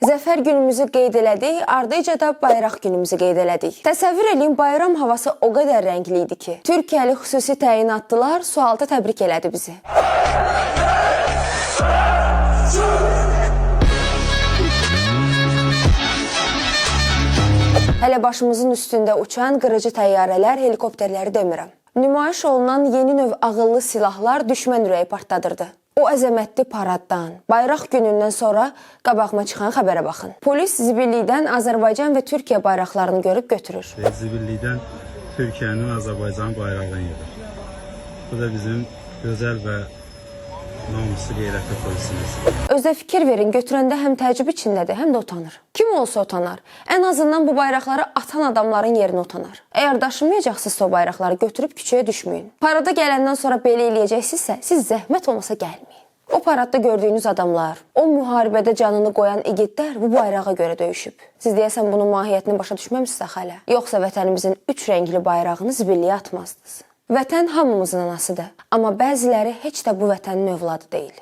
Zəfər günümüzü qeyd elədik, ardınca da bayraq günümüzü qeyd elədik. Təsəvvür eləyin, bayram havası o qədər rəngli idi ki, Türkiyəli xüsusi təyinatlılar sualtı təbrik elədi bizi. Hələ başımızın üstündə uçan qırıcı təyyarələr, helikopterləri demirəm. Nümayiş olunan yeni növ ağıllı silahlar düşmən ürəyi partladırdı. O əzəmətli paraddan, bayraq günündən sonra qabağıma çıxan xəbərə baxın. Polis zibillikdən Azərbaycan və Türkiyə bayraqlarını görüb götürür. Zibillikdən Türkiyənin Azərbaycan bayrağını yedir. Bu da bizim gözəl və namuslu qeyrətli polisimiz. Özə fikir verin, götürəndə həm təəccüb içindədir, həm də utanır. Kim olsa utanır. Ən azından bu bayraqları atan adamların yerinə utanır. Əgər daşımayacaqsınızsa o bayraqları götürüb küçəyə düşməyin. Parada gələndən sonra belə eləyəcəksinizsə, siz zəhmət olmasa gəlməyin. O paradda gördüyünüz adamlar, o müharibədə canını qoyan igidlər bu bayrağa görə döyüşüb. Siz deyəsən bunun mahiyyətini başa düşməmisiniz hələ. Yoxsa vətənimizin 3 rəngli bayrağını zibilliyə atmazdınız. Vətən hamımızın anasıdır, amma bəziləri heç də bu vətənin övladı deyil.